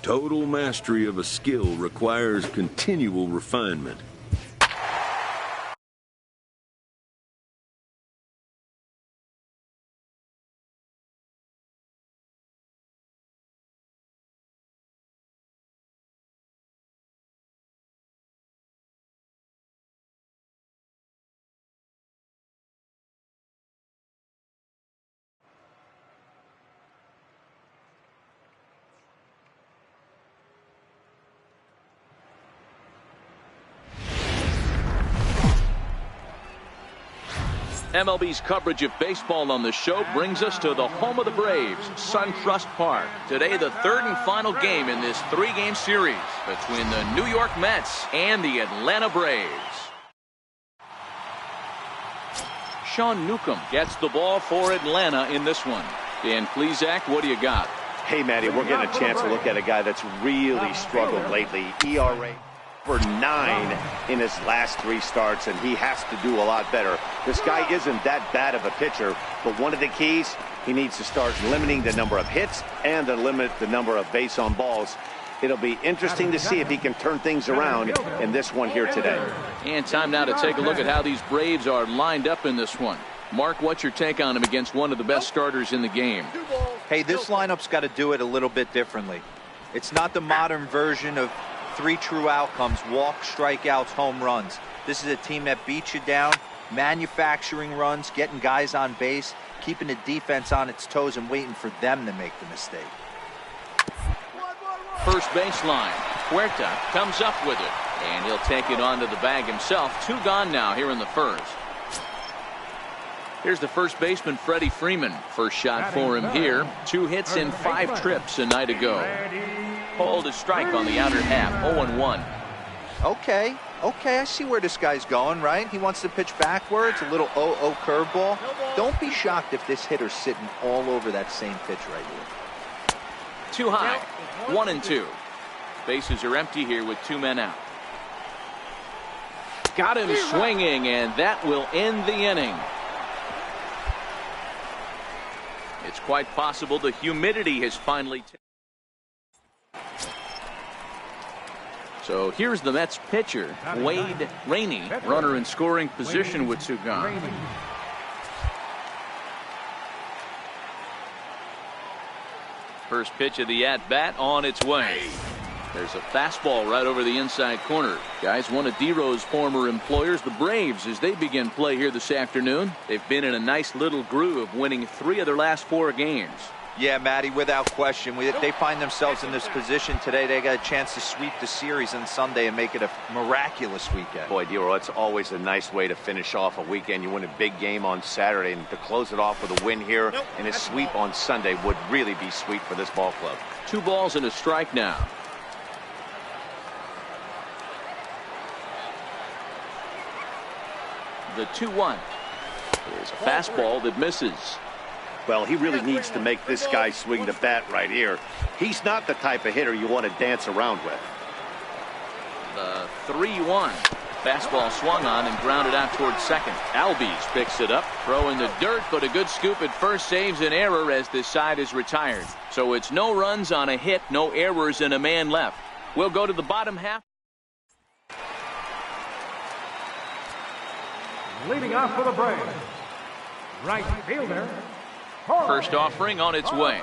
Total mastery of a skill requires continual refinement. MLB's coverage of baseball on the show brings us to the home of the Braves, SunTrust Park. Today, the third and final game in this three-game series between the New York Mets and the Atlanta Braves. Sean Newcomb gets the ball for Atlanta in this one. Dan Plesac, what do you got? Hey, Matty, we're getting a chance to look at a guy that's really struggled lately. ERA for 9 in his last 3 starts, and he has to do a lot better. This guy isn't that bad of a pitcher, but one of the keys, he needs to start limiting the number of hits and to limit the number of base on balls. It'll be interesting to see if he can turn things around in this one here today. And time now to take a look at how these Braves are lined up in this one. Mark, what's your take on him against one of the best starters in the game? Hey, this lineup's got to do it a little bit differently. It's not the modern version of 3 true outcomes: walks, strikeouts, home runs. This is a team that beats you down, manufacturing runs, getting guys on base, keeping the defense on its toes and waiting for them to make the mistake. First baseline. Huerta comes up with it, and he'll take it onto the bag himself. 2 gone now here in the first. Here's the first baseman, Freddie Freeman. First shot for him here. 2 hits in 5 trips a night ago. Pulled a strike on the outer half. 0-1. Okay, I see where this guy's going, right? He wants to pitch backwards, a little 0-0 curveball. Don't be shocked if this hitter's sitting all over that same pitch right here. Too high. 1-2. Bases are empty here with 2 men out. Got him swinging, and that will end the inning. It's quite possible the humidity has finally taken. So here's the Mets pitcher, Wade Rainey, runner in scoring position with 2 gone. First pitch of the at-bat on its way. There's a fastball right over the inside corner. Guys, one of D-Rose former employers, the Braves, as they begin play here this afternoon. They've been in a nice little groove, winning 3 of their last 4 games. Yeah, Matty, without question. They find themselves in this position today. They got a chance to sweep the series on Sunday and make it a miraculous weekend. Boy, D-Ro, it's always a nice way to finish off a weekend. You win a big game on Saturday, and to close it off with a win here and a sweep on Sunday would really be sweet for this ball club. 2 balls and a strike now. The 2-1. There's a fastball that misses. Well, he really needs to make this guy swing the bat right here. He's not the type of hitter you want to dance around with. The 3-1. Fastball swung on and grounded out towards second. Albies picks it up. Throw in the dirt, but a good scoop at first saves an error as this side is retired. So it's no runs on a hit, no errors, and a man left. We'll go to the bottom half. Leading off for the Braves, right fielder. First offering on its way.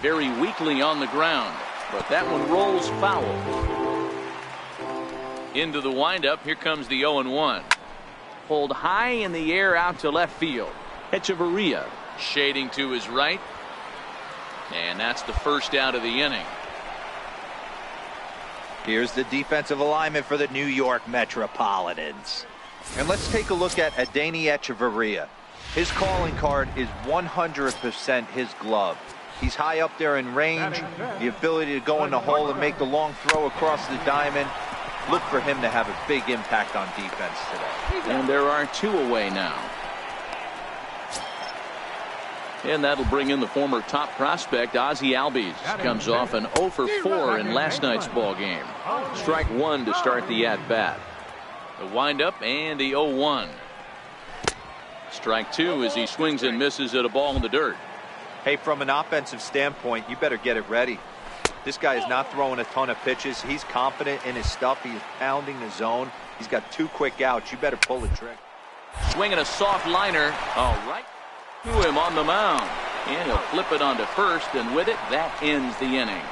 Very weakly on the ground, but that one rolls foul. Into the windup. Here comes the 0-1. Pulled high in the air out to left field. Echeverria shading to his right. And that's the first out of the inning. Here's the defensive alignment for the New York Metropolitans. And let's take a look at Adeiny Echeverria. His calling card is 100% his glove. He's high up there in range, the ability to go in the hole and make the long throw across the diamond. Look for him to have a big impact on defense today. And there are 2 away now. And that'll bring in the former top prospect, Ozzie Albies. Comes off an 0 for 4 in last night's ball game. Strike one to start the at-bat. The windup and the 0-1. Strike two as he swings and misses at a ball in the dirt. Hey, from an offensive standpoint, you better get it ready. This guy is not throwing a ton of pitches. He's confident in his stuff. He's pounding the zone. He's got 2 quick outs. You better pull the trick. Swinging a soft liner. All right. To him on the mound. And he'll flip it onto first, and with it, that ends the inning.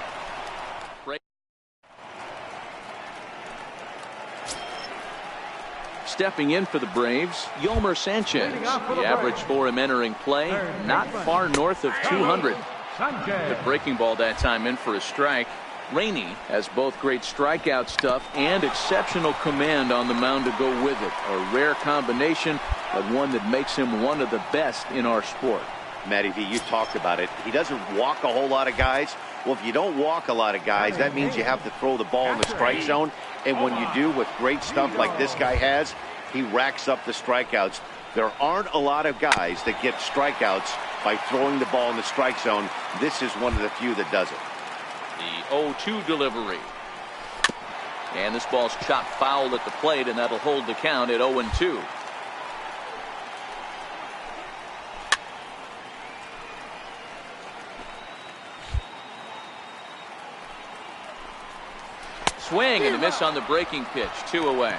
Stepping in for the Braves, Yolmer Sanchez. The average for him entering play, not far north of 200. The breaking ball that time in for a strike. Rainey has both great strikeout stuff and exceptional command on the mound to go with it. A rare combination, but one that makes him one of the best in our sport. Matty V, you talked about it. He doesn't walk a whole lot of guys. Well, if you don't walk a lot of guys, that means you have to throw the ball in the strike zone. And when you do with great stuff like this guy has, he racks up the strikeouts. There aren't a lot of guys that get strikeouts by throwing the ball in the strike zone. This is one of the few that does it. The 0-2 delivery. And this ball's chopped foul at the plate, and that'll hold the count at 0-2. Swing and a miss on the breaking pitch. 2 away.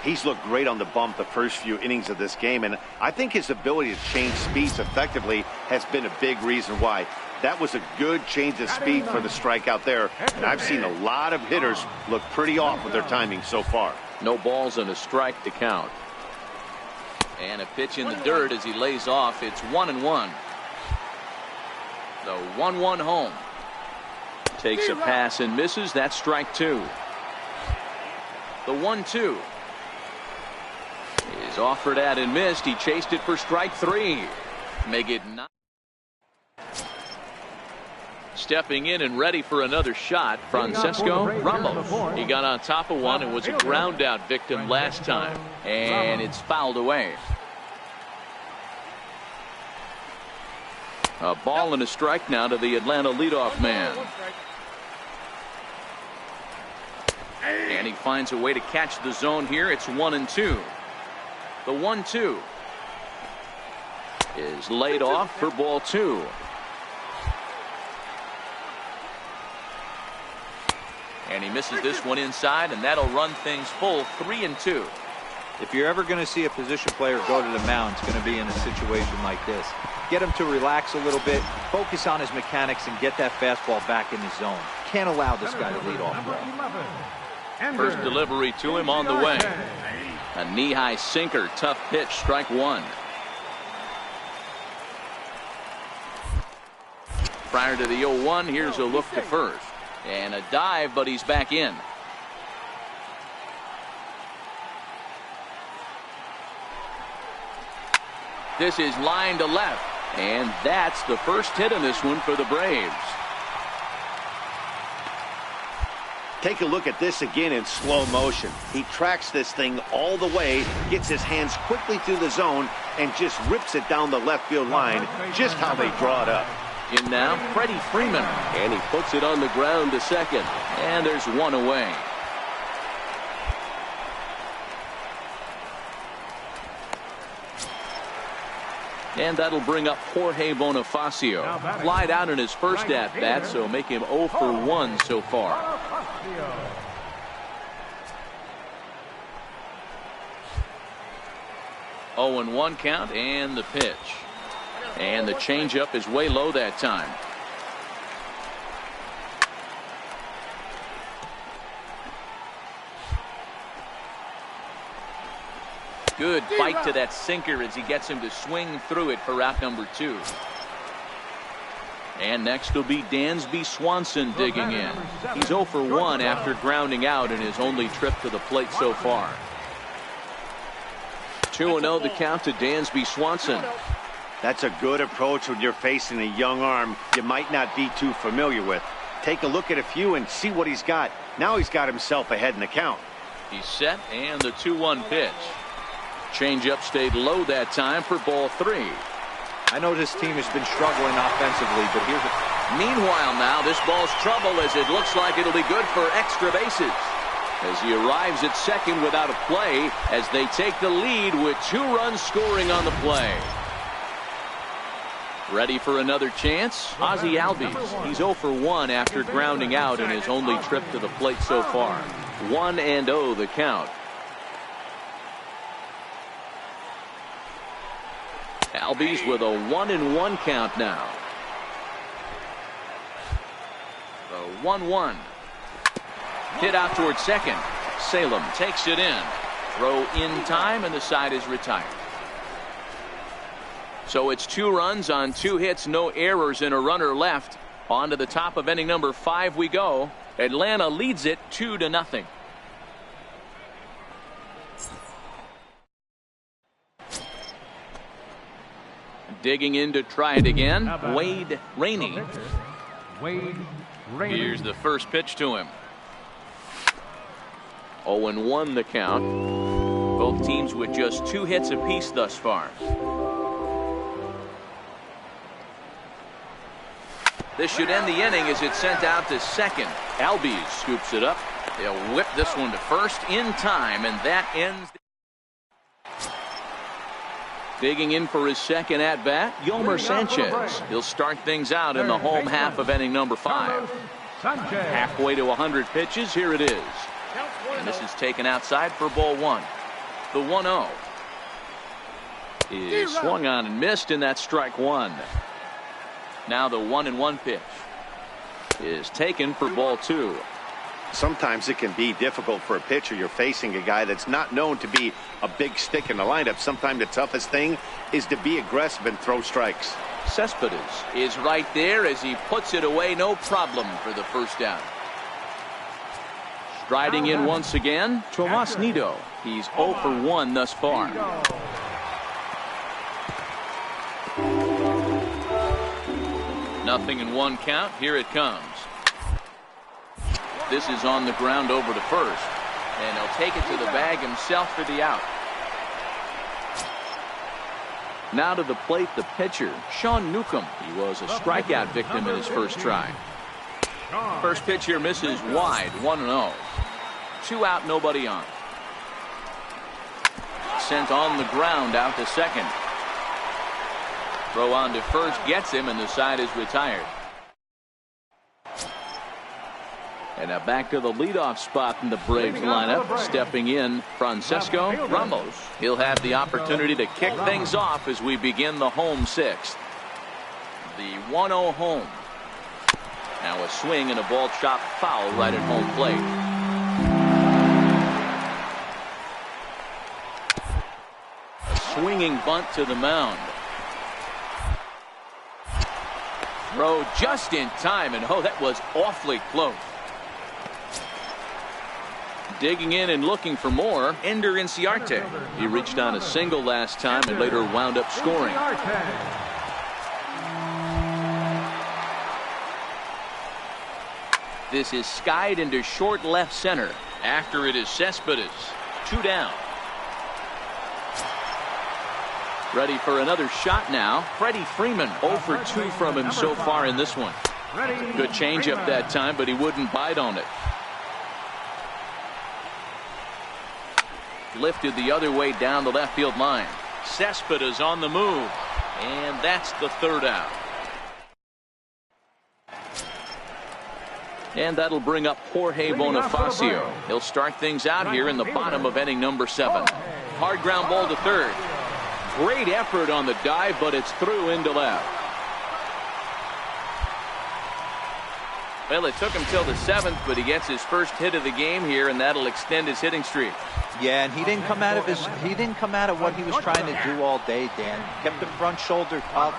He's looked great on the bump the first few innings of this game, and I think his ability to change speeds effectively has been a big reason why. That was a good change of speed for the strikeout there, and I've seen a lot of hitters look pretty off with their timing so far. No balls and a strike to count. And a pitch in the dirt as he lays off. It's 1-1. The 1-1 home. Takes a pass and misses. That's strike two. The 1-2 is offered at and missed. He chased it for strike three. Make it 9. Stepping in and ready for another shot, Francesco Ramos. He got on top of one and was a ground out victim last time, and it's fouled away. A ball and a strike now to the Atlanta leadoff man. And he finds a way to catch the zone here. It's 1-2. The 1-2 is laid off for ball two. And he misses this one inside, and that'll run things full. 3-2. If you're ever going to see a position player go to the mound, it's going to be in a situation like this. Get him to relax a little bit, focus on his mechanics, and get that fastball back in the zone. Can't allow this guy to lead off ball. First delivery to him on the way. A knee-high sinker, tough pitch, strike one. Prior to the 0-1, here's a look to first. And a dive, but he's back in. This is line to left. And that's the first hit in this one for the Braves. Take a look at this again in slow motion. He tracks this thing all the way, gets his hands quickly through the zone, and just rips it down the left field line, just how they draw it up. In now, Freddie Freeman. And he puts it on the ground to second. And there's one away. And that'll bring up Jorge Bonifacio. Flied out in his first at-bat, so make him 0 for 1 so far. Oh, and 1 count, and the pitch. And the changeup is way low that time. Good fight to that sinker as he gets him to swing through it for out number 2. And next will be Dansby Swanson digging in. He's 0 for 1 after grounding out in his only trip to the plate so far. 2-0 the count to Dansby Swanson. That's a good approach when you're facing a young arm you might not be too familiar with. Take a look at a few and see what he's got. Now he's got himself ahead in the count. He's set, and the 2-1 pitch. Changeup stayed low that time for ball 3. I know this team has been struggling offensively, but here's a... Meanwhile now, this ball's trouble as it looks like it'll be good for extra bases. As he arrives at second without a play as they take the lead with 2 runs scoring on the play. Ready for another chance? Ozzie Albies. He's 0 for 1 after grounding out in his only trip to the plate so far. 1-0 the count. Albies with a 1-1 count now. The 1-1. Hit out towards second. Salem takes it in. Throw in time and the side is retired. So it's 2 runs on 2 hits, no errors, and a runner left. On to the top of inning number 5 we go. Atlanta leads it 2-0. Digging in to try it again, Wade Rainey. Here's the first pitch to him. 0-1 the count. Both teams with just 2 hits apiece thus far. This should end the inning as it's sent out to second. Albies scoops it up. They'll whip this one to first in time, and that ends. Digging in for his second at-bat, Yomer Sanchez. He'll start things out in the home half of inning number 5. Halfway to 100 pitches, here it is. And this is taken outside for ball 1. The 1-0 is swung on and missed, and that's strike 1. Now the 1-1 pitch is taken for ball 2. Sometimes it can be difficult for a pitcher. You're facing a guy that's not known to be a big stick in the lineup. Sometimes the toughest thing is to be aggressive and throw strikes. Cespedes is right there as he puts it away, no problem for the first down. Striding in once again, Tomas Nido. He's 0 for 1 thus far. Nothing in 1 count. Here it comes. This is on the ground over to first, and he'll take it to the bag himself for the out. Now to the plate, the pitcher, Sean Newcomb. He was a strikeout victim in his first try. First pitch here misses wide, 1-0. 2 out, nobody on. Sent on the ground out to second. Throw on to first gets him, and the side is retired. And now back to the leadoff spot in the Braves lineup. Stepping in, Francesco Ramos. He'll have the opportunity to kick things off as we begin the home 6th. The 1-0 home. Now a swing and a ball chopped foul right at home plate. A swinging bunt to the mound. Throw just in time, and oh, that was awfully close. Digging in and looking for more, Ender Inciarte. He reached on a single last time and later wound up scoring. This is skied into short left center. After it is Cespedes. 2 down. Ready for another shot now. Freddie Freeman 0 for 2 from him so far in this one. Good changeup that time, but he wouldn't bite on it. Lifted the other way down the left field line. Cespedes on the move, and that's the 3rd out. And that'll bring up Jorge Bonifacio. He'll start things out here in the bottom of inning number 7. Hard ground ball to third. Great effort on the dive, but it's through into left. Well, it took him till the 7th, but he gets his first hit of the game here, and that'll extend his hitting streak. Yeah, and he didn't come out of what he was trying to do all day, Dan. Kept the front shoulder up,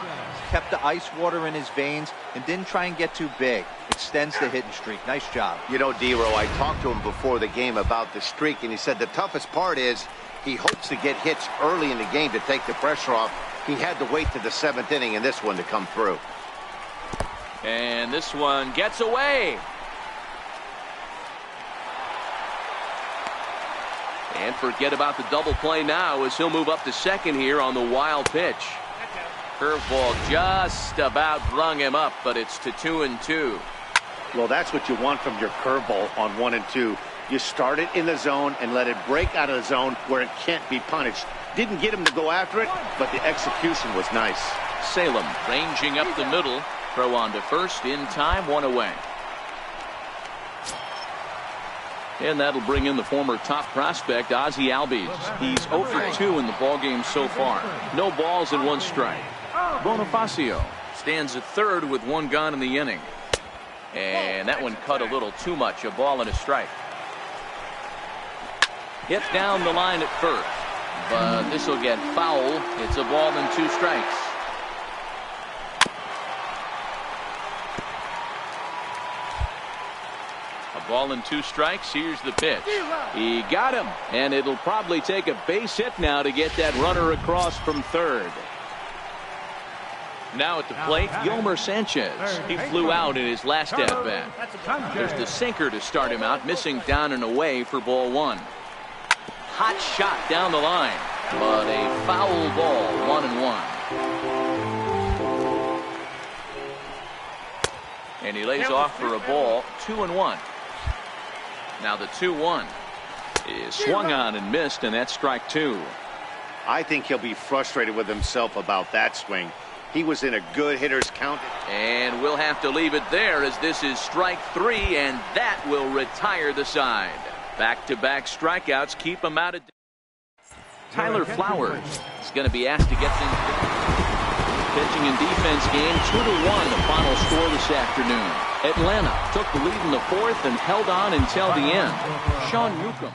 kept the ice water in his veins, and didn't try and get too big. Extends the hitting streak. Nice job. You know, D-Row, I talked to him before the game about the streak, and he said the toughest part is he hopes to get hits early in the game to take the pressure off. He had to wait to the 7th inning in this one to come through. And this one gets away. And forget about the double play now as he'll move up to second here on the wild pitch. Curveball just about rung him up, but it's to 2-2. Well, that's what you want from your curveball on 1 and 2. You start it in the zone and let it break out of the zone where it can't be punished. Didn't get him to go after it, but the execution was nice. Salem ranging up the middle. Throw on to first in time, 1 away. And that'll bring in the former top prospect, Ozzie Albies. He's 0 for 2 in the ballgame so far. No balls and 1 strike. Bonifacio stands at third with 1 gone in the inning. And that one cut a little too much. A ball and a strike. Hit down the line at first. But this will get foul. It's a ball and 2 strikes. A ball and 2 strikes. Here's the pitch. He got him. And it'll probably take a base hit now to get that runner across from third. Now at the plate, Yomer Sanchez. He flew out in his last at-bat. There's the sinker to start him out, missing down and away for ball 1. Hot shot down the line, but a foul ball, 1-1. And he lays off for a ball, 2-1. Now the 2-1 is swung on and missed, and that's strike 2. I think he'll be frustrated with himself about that swing. He was in a good hitter's count. And we'll have to leave it there as this is strike 3, and that will retire the side. Back-to-back strikeouts keep him out of. Tyler Flowers is going to be asked to get things going. Pitching and defense game 2-1 the final score this afternoon. Atlanta took the lead in the 4th and held on until the end. Sean Newcomb.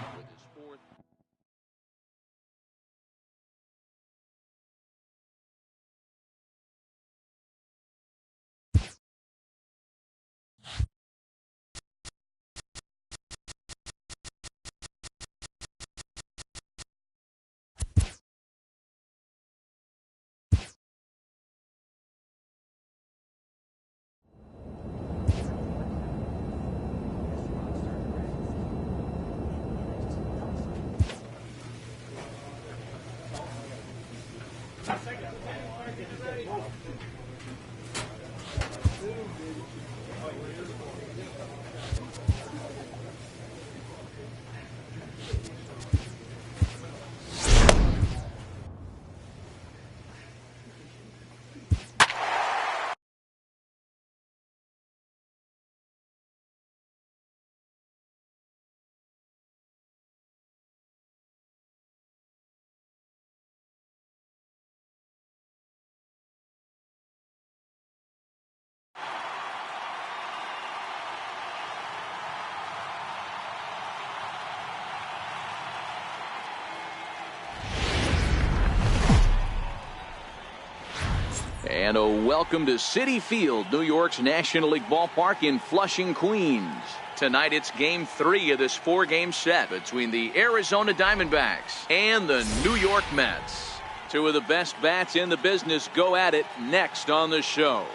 And a welcome to Citi Field, New York's National League ballpark in Flushing, Queens. Tonight it's game 3 of this 4-game set between the Arizona Diamondbacks and the New York Mets. 2 of the best bats in the business go at it next on the show.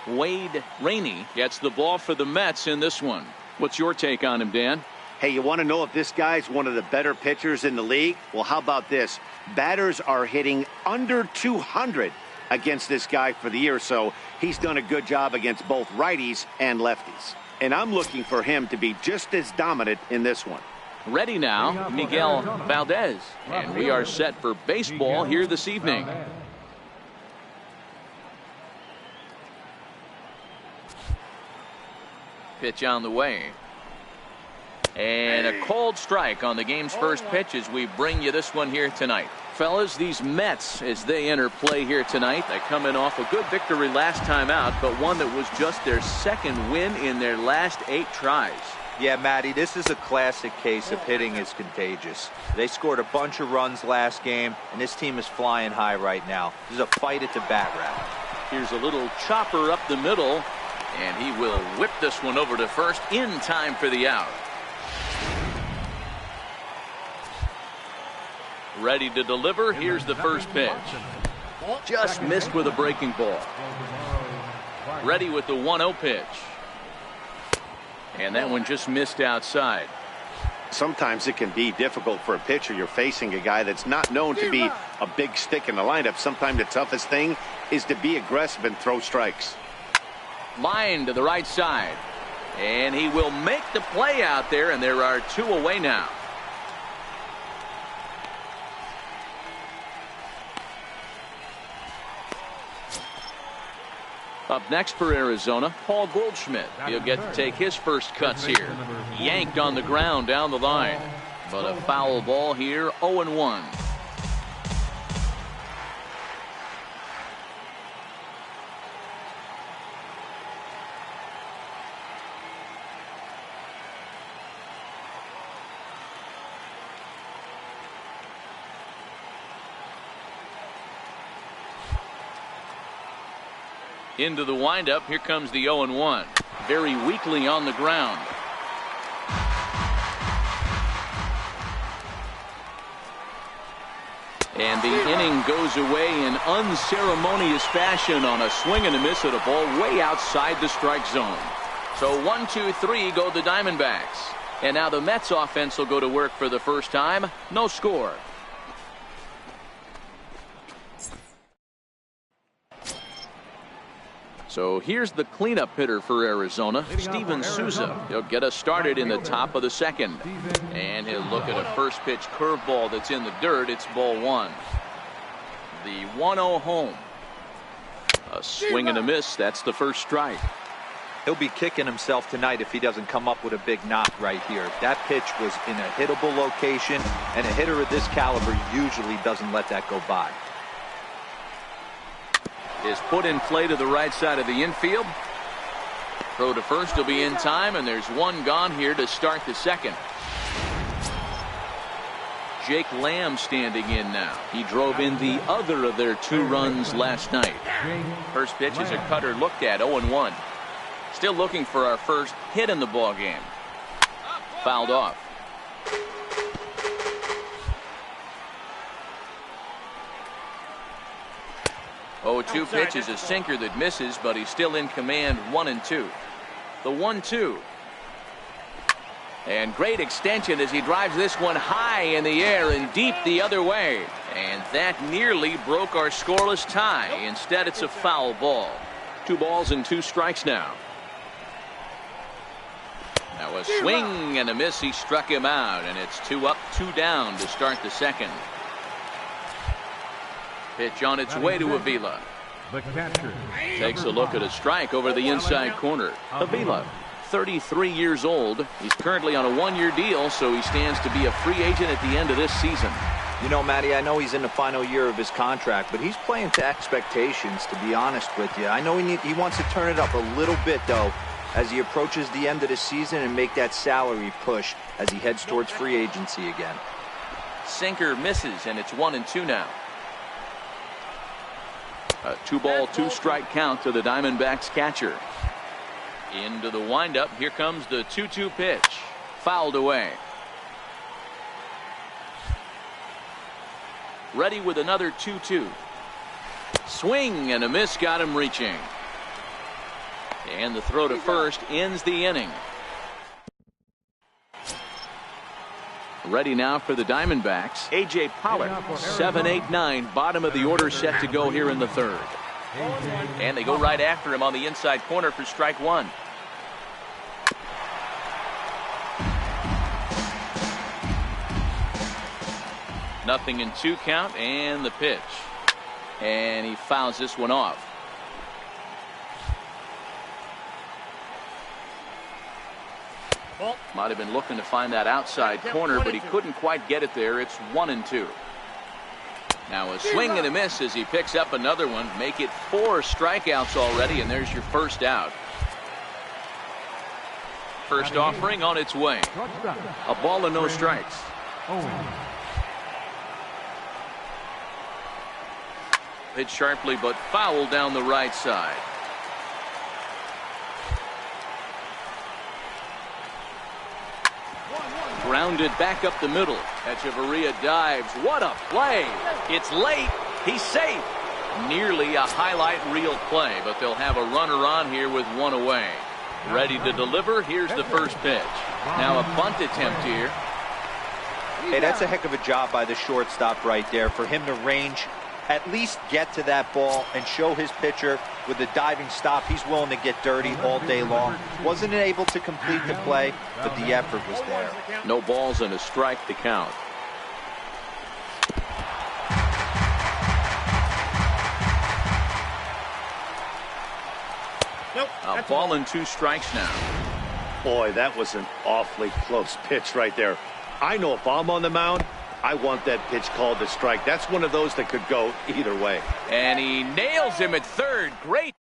Wade Rainey gets the ball for the Mets in this one. What's your take on him, Dan? Hey, you want to know if this guy's one of the better pitchers in the league? Well, how about this? Batters are hitting under 200 against this guy for the year, so he's done a good job against both righties and lefties. And I'm looking for him to be just as dominant in this one. Ready now, Miguel Valdez. And we are set for baseball here this evening. Pitch on the way. And a cold strike on the game's first pitch as we bring you this one here tonight. Fellas, these Mets, as they enter play here tonight, they come in off a good victory last time out, but one that was just their 2nd win in their last 8 tries. Yeah, Matty, this is a classic case of hitting is contagious. They scored a bunch of runs last game, and this team is flying high right now. This is a fight at the bat route. Here's a little chopper up the middle, and he will whip this one over to first in time for the out. Ready to deliver. Here's the first pitch. Just missed with a breaking ball. Ready with the 1-0 pitch. And that one just missed outside. Sometimes it can be difficult for a pitcher. You're facing a guy that's not known to be a big stick in the lineup. Sometimes the toughest thing is to be aggressive and throw strikes. Line to the right side. And he will make the play out there, and there are 2 away now. Up next for Arizona, Paul Goldschmidt. He'll get to take his first cuts here. Yanked on the ground down the line. But a foul ball here, 0-1. Into the windup. Here comes the 0-1. Very weakly on the ground. And the inning goes away in unceremonious fashion on a swing and a miss at a ball way outside the strike zone. So 1-2-3 go the Diamondbacks. And now the Mets offense will go to work for the first time. No score. So here's the cleanup hitter for Arizona, Steven Souza. He'll get us started in the top of the second. And he'll look at a first pitch curveball that's in the dirt. It's ball 1. The 1-0 home. A swing and a miss. That's the first strike. He'll be kicking himself tonight if he doesn't come up with a big knock right here. That pitch was in a hittable location, and a hitter of this caliber usually doesn't let that go by. Is put in play to the right side of the infield. Throw to first will be in time, and there's one gone here to start the second. Jake Lamb standing in now. He drove in the other of their 2 runs last night. First pitch is a cutter looked at, 0-1. Still looking for our first hit in the ball game. Fouled off. Oh, 2 pitch is a sinker that misses, but he's still in command. 1-2. The 1-2. And great extension as he drives this one high in the air and deep the other way. And that nearly broke our scoreless tie. Instead, it's a foul ball. 2 balls and 2 strikes now. Now a swing and a miss. He struck him out, and it's 2 up, 2 down to start the second. Pitch on its way to Avila. Takes a look at a strike over the inside corner. Avila, 33 years old. He's currently on a 1-year deal, so he stands to be a free agent at the end of this season. You know, Matty, I know he's in the final year of his contract, but he's playing to expectations, to be honest with you. I know he wants to turn it up a little bit, though, as he approaches the end of the season and make that salary push as he heads towards free agency again. Sinker misses, and it's 1-2 now. A 2-ball, 2-strike count to the Diamondbacks catcher. Into the windup. Here comes the 2-2 pitch. Fouled away. Ready with another 2-2. Swing and a miss got him reaching. And the throw to first ends the inning. Ready now for the Diamondbacks, A.J. Pollock. 7, 8, 9, bottom of the order set to go here in the third. And they go right after him on the inside corner for strike 1. Nothing in 2 count, and the pitch. And he fouls this one off. Might have been looking to find that outside corner, but he couldn't quite get it there. It's 1-2. Now a swing and a miss as he picks up another one. Make it 4 strikeouts already, and there's your first out. First offering on its way. A ball and no strikes. Hit sharply, but foul down the right side. Grounded back up the middle. Echeverria dives. What a play. It's late. He's safe. Nearly a highlight reel play, but they'll have a runner on here with one away. Ready to deliver. Here's the first pitch. Now a bunt attempt here. Hey, that's a heck of a job by the shortstop right there for him to range, at least get to that ball and show his pitcher with a diving stop. He's willing to get dirty all day long. Wasn't able to complete the play, but the effort was there. No balls and a strike to count. A ball and 2 strikes now. Boy, that was an awfully close pitch right there. I know if I'm on the mound, I want that pitch called a strike. That's one of those that could go either way. And he nails him at third. Great.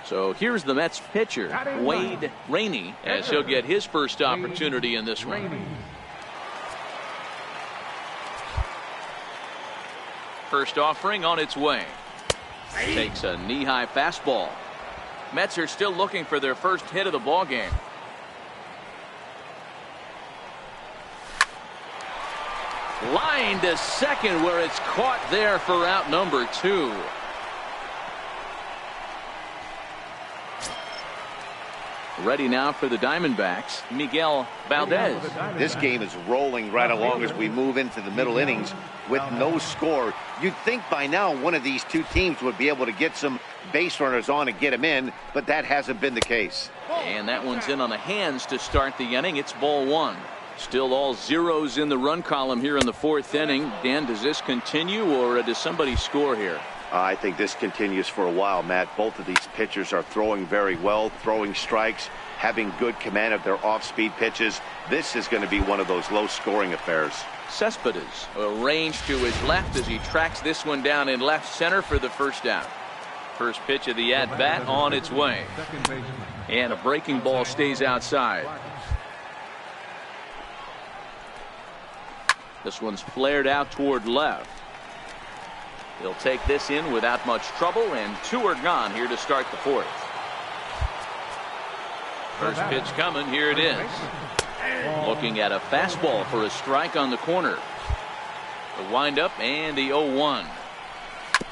So here's the Mets pitcher, Wade Rainey, as he'll get his first opportunity in this one. First offering on its way. Takes a knee-high fastball. Mets are still looking for their first hit of the ball game. Line to second, where it's caught there for out number 2. Ready now for the Diamondbacks, Miguel Valdez. This game is rolling right along as we move into the middle innings with no score. You'd think by now one of these two teams would be able to get some base runners on and get them in, but that hasn't been the case. And that one's in on the hands to start the inning. It's ball 1. Still all zeros in the run column here in the 4th inning. Dan, does this continue, or does somebody score here? I think this continues for a while, Matt. Both of these pitchers are throwing very well, throwing strikes, having good command of their off-speed pitches. This is going to be one of those low-scoring affairs. Cespedes arranged to his left as he tracks this one down in left center for the first down. First pitch of the at-bat on its way. And a breaking ball stays outside. This one's flared out toward left. He'll take this in without much trouble, and 2 are gone here to start the 4th. First pitch coming. Here it is. Looking at a fastball for a strike on the corner. The windup and the 0-1.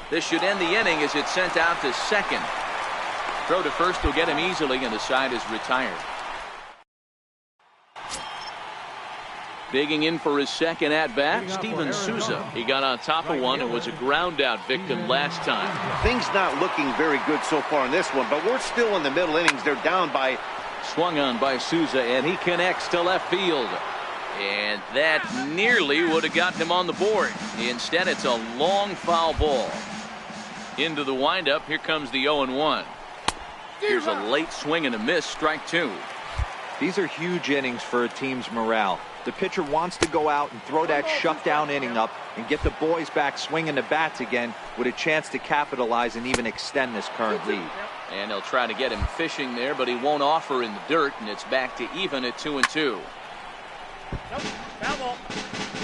This should end the inning as it's sent out to second. Throw to first will get him easily, and the side is retired. Digging in for his second at-bat, Steven Souza. He got on top of one and was a ground-out victim last time. Things not looking very good so far in this one, but we're still in the middle innings. They're down by... Swung on by Souza, and he connects to left field. And that nearly would have got him on the board. Instead, it's a long foul ball. Into the windup, here comes the 0-1. Here's a late swing and a miss, strike 2. These are huge innings for a team's morale. The pitcher wants to go out and throw that shutdown inning up and get the boys back swinging the bats again with a chance to capitalize and even extend this current lead. And they'll try to get him fishing there, but he won't offer in the dirt, and it's back to even at 2-2.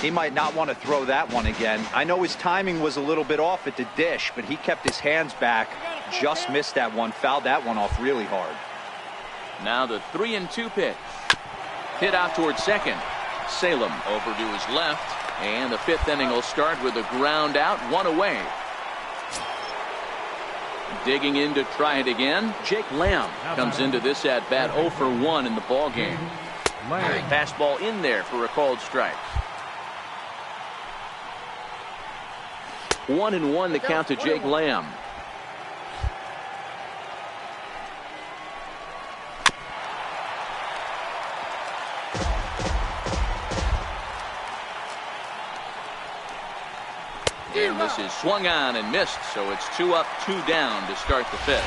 He might not want to throw that one again. I know his timing was a little bit off at the dish, but he kept his hands back, just missed that one, fouled that one off really hard. Now the 3-2 pitch. Hit out towards second. Salem over to his left, and the 5th inning will start with a ground out, 1 away. Digging in to try it again, Jake Lamb comes into this at bat 0 for 1 in the ball game. Fastball in there for a called strike. 1-1 the count to Jake Lamb. And this is swung on and missed, so it's 2 up, 2 down to start the 5th.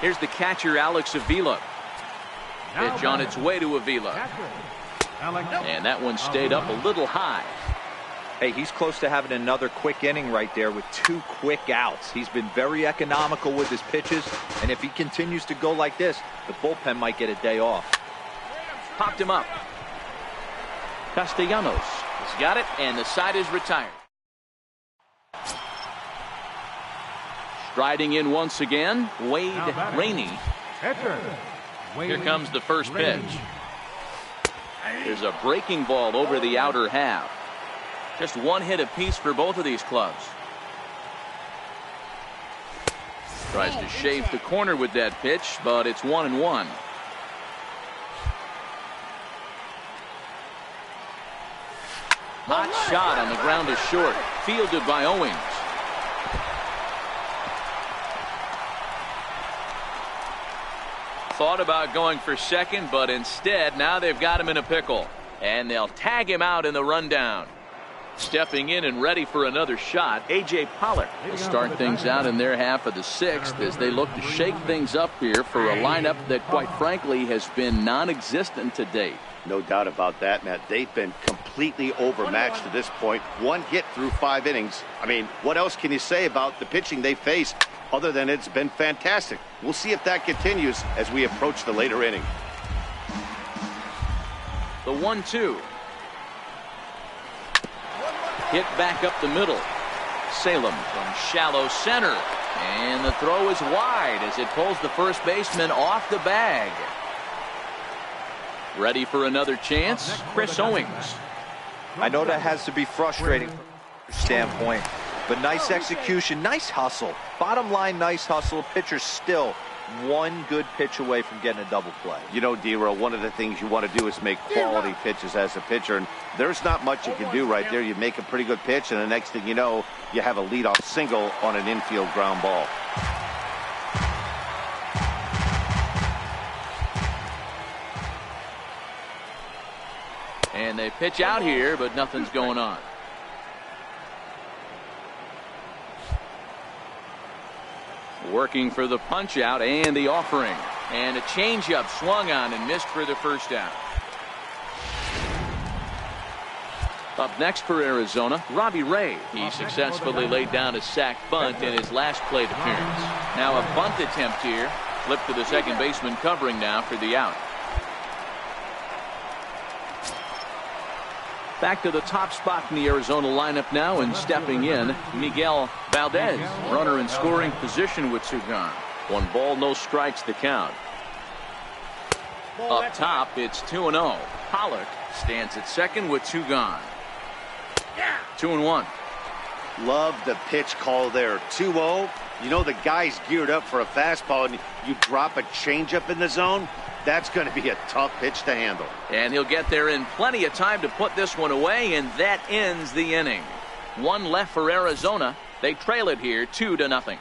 Here's the catcher, Alex Avila. Pitch on its way to Avila. And that one stayed up a little high. Hey, he's close to having another quick inning right there with 2 quick outs. He's been very economical with his pitches, and if he continues to go like this, the bullpen might get a day off. Popped him up. Castellanos has got it, and the side is retired. Striding in once again, Wade Rainey. Here comes the first pitch. There's a breaking ball over the outer half. Just one hit apiece for both of these clubs. Tries to shave the corner with that pitch, but it's 1-1. Hot shot on the ground is short. Fielded by Owings. Thought about going for second, but instead now they've got him in a pickle. And they'll tag him out in the rundown. Stepping in and ready for another shot, A.J. Pollock will start things out in their half of the sixth as they look to shake things up here for a lineup that, quite frankly, has been non-existent to date. No doubt about that, Matt. They've been completely overmatched to this point. One hit through 5 innings. I mean, what else can you say about the pitching they face other than it's been fantastic? We'll see if that continues as we approach the later inning. The 1-2. Hit back up the middle. Salem from shallow center. And the throw is wide as it pulls the first baseman off the bag. Ready for another chance, Chris Owings. I know that has to be frustrating from a standpoint, but nice execution, nice hustle. Bottom line, nice hustle. Pitcher's still one good pitch away from getting a double play. You know, D-Row, one of the things you want to do is make quality pitches as a pitcher, and there's not much you can do right there. You make a pretty good pitch, and the next thing you know, you have a leadoff single on an infield ground ball. And they pitch out here, but nothing's going on. Working for the punch out and the offering. And a changeup swung on and missed for the first out. Up next for Arizona, Robbie Ray. He successfully laid down a sac bunt in his last plate appearance. Now a bunt attempt here. Flip to the second baseman covering now for the out. Back to the top spot in the Arizona lineup now, and stepping in, Miguel Valdez. Runner in scoring position with 2 gone. 1 ball, no strikes the count. Up top, it's 2-0. Pollock stands at second with 2 gone. 2-1. Love the pitch call there. 2-0. You know the guy's geared up for a fastball, and you drop a changeup in the zone. That's going to be a tough pitch to handle. And he'll get there in plenty of time to put this one away, and that ends the inning. 1 left for Arizona. They trail it here 2-0.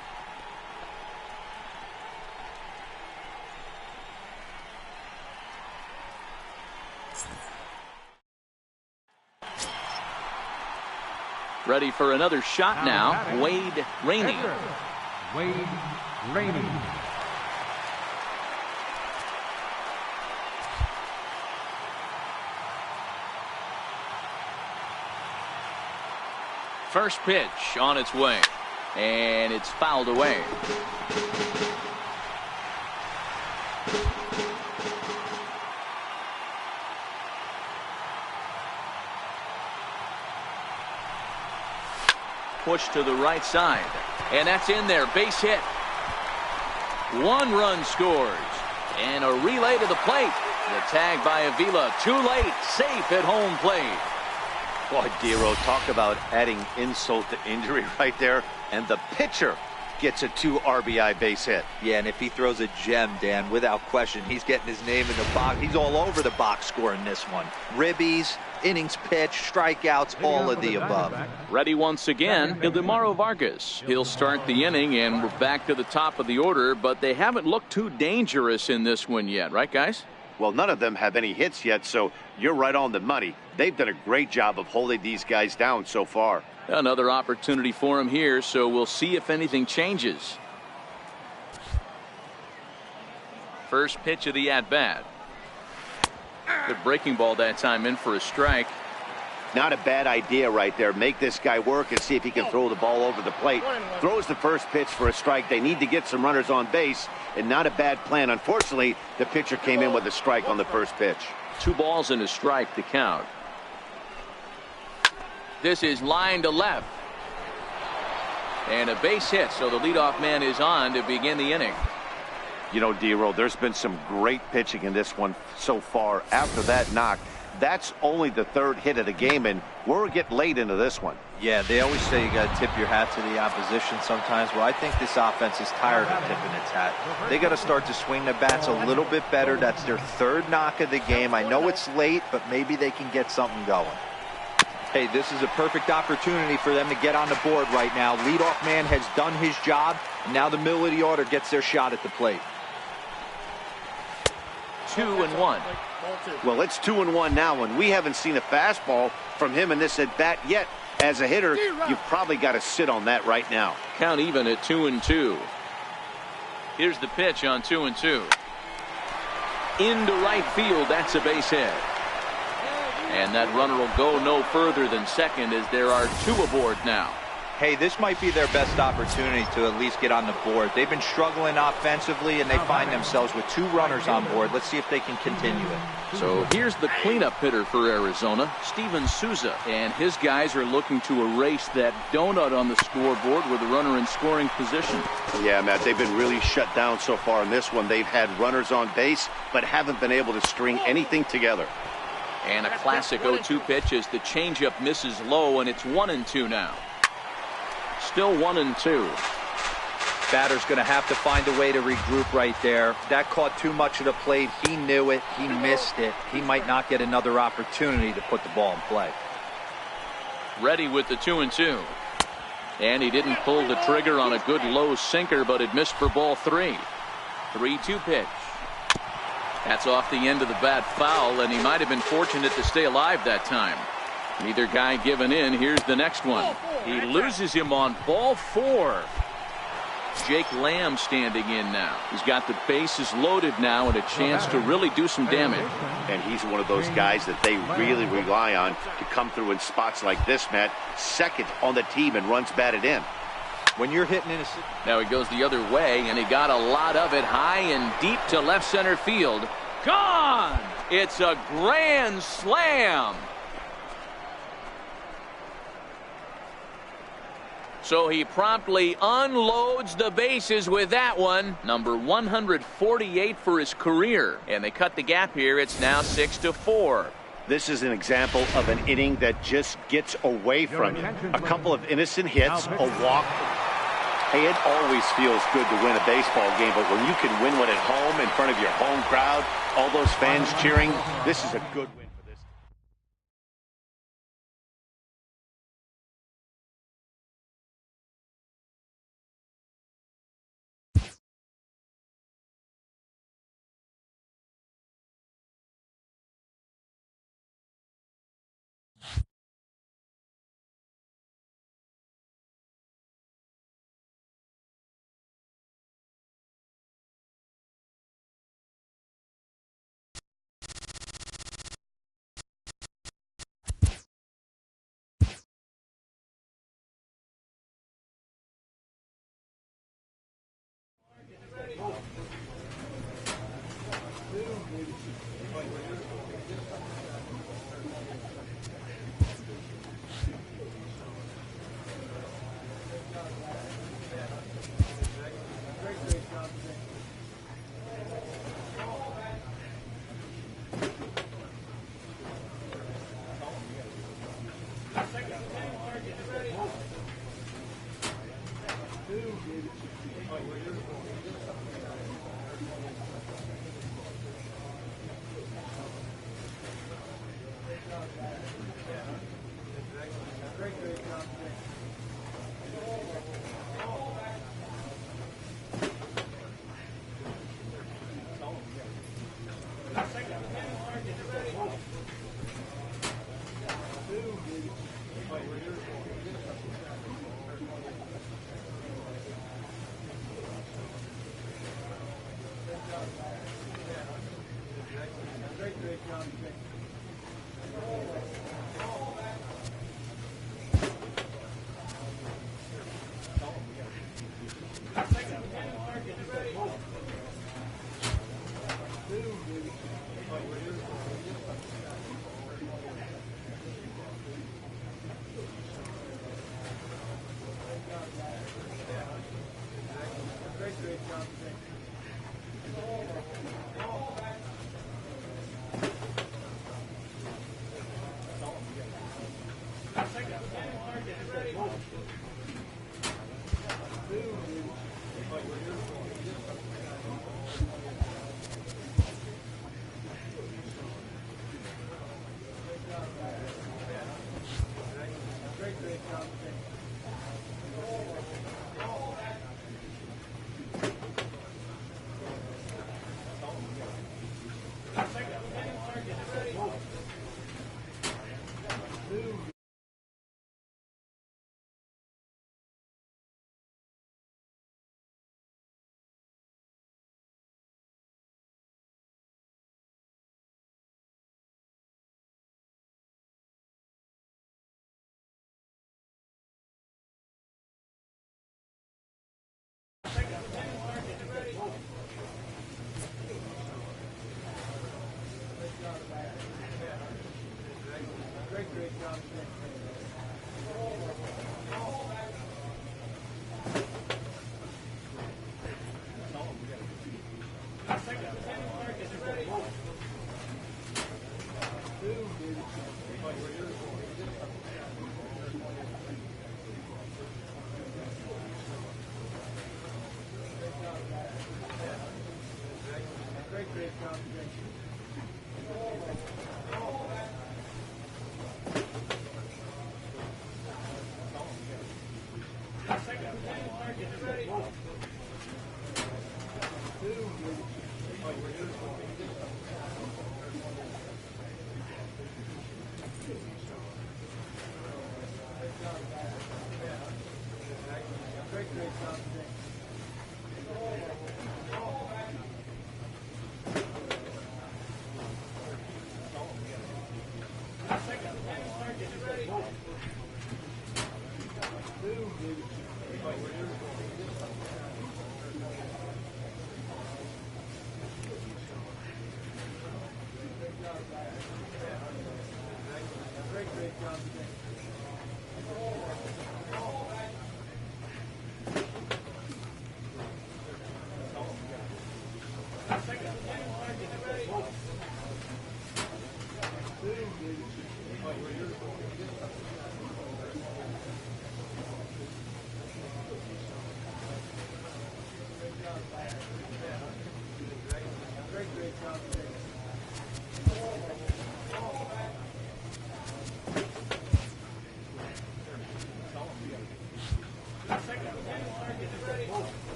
Ready for another shot now, Wade Rainey. Wade Rainey. First pitch on its way, and it's fouled away. Push to the right side, and that's in there. Base hit. 1 run scores, and a relay to the plate. The tag by Avila, too late, safe at home plate. Boy, D-Row, talk about adding insult to injury right there. And the pitcher gets a 2 RBI base hit. Yeah, and if he throws a gem, Dan, without question, he's getting his name in the box. He's all over the box score in this one. Ribbies, innings pitched, strikeouts, all of the above. Ready once again, Ildemaro Vargas. He'll start the inning, and we're back to the top of the order, but they haven't looked too dangerous in this one yet, right, guys? Well, none of them have any hits yet, so you're right on the money. They've done a great job of holding these guys down so far. Another opportunity for him here, so we'll see if anything changes. First pitch of the at-bat. Good breaking ball that time, in for a strike. Not a bad idea right there. Make this guy work and see if he can throw the ball over the plate. Throws the first pitch for a strike. They need to get some runners on base, and not a bad plan. Unfortunately, the pitcher came in with a strike on the first pitch. 2 balls and a strike to count. This is line to left. And a base hit, so the leadoff man is on to begin the inning. You know, D-Row, there's been some great pitching in this one so far. After that knock, That's only the third hit of the game, and we're getting late into this one. Yeah, they always say you got to tip your hat to the opposition sometimes. Well, I think this offense is tired of tipping its hat. They got to start to swing the bats a little bit better. That's their third knock of the game. I know it's late, but maybe they can get something going. Hey, this is a perfect opportunity for them to get on the board right now. Leadoff man has done his job. Now the middle of the order gets their shot at the plate. 2-1. Well, it's 2-1 now, and we haven't seen a fastball from him in this at-bat yet. As a hitter, you've probably got to sit on that right now. Count even at 2-2. Here's the pitch on 2-2. Into right field. That's a base hit. And that runner will go no further than second as there are two aboard now. Hey, this might be their best opportunity to at least get on the board. They've been struggling offensively, and they find themselves with two runners on board. Let's see if they can continue it. So here's the cleanup hitter for Arizona, Steven Souza. And his guys are looking to erase that donut on the scoreboard with a runner in scoring position. Yeah, Matt, they've been really shut down so far in this one. They've had runners on base, but haven't been able to string anything together. And a classic 0-2 pitch as the changeup misses low, and it's 1-2 now. Still 1-2. Batter's going to have to find a way to regroup right there. That caught too much of the plate. He knew it. He missed it. He might not get another opportunity to put the ball in play. Ready with the 2-2. And he didn't pull the trigger on a good low sinker, but it missed for ball 3. 3-2 pitch. That's off the end of the bat foul, and he might have been fortunate to stay alive that time. Neither guy giving in. Here's the next one. He loses him on ball 4. Jake Lamb standing in now. He's got the bases loaded now and a chance to really do some damage. And he's one of those guys that they really rely on to come through in spots like this, Matt. Second on the team and runs batted in. When you're hitting in a... Now he goes the other way, and he got a lot of it high and deep to left center field. Gone! It's a grand slam. So he promptly unloads the bases with that one. Number 148 for his career. And they cut the gap here. It's now 6-4. This is an example of an inning that just gets away from you. A couple of innocent hits, a walk. Hey, it always feels good to win a baseball game, but when you can win one at home in front of your home crowd, all those fans cheering, this is a good win.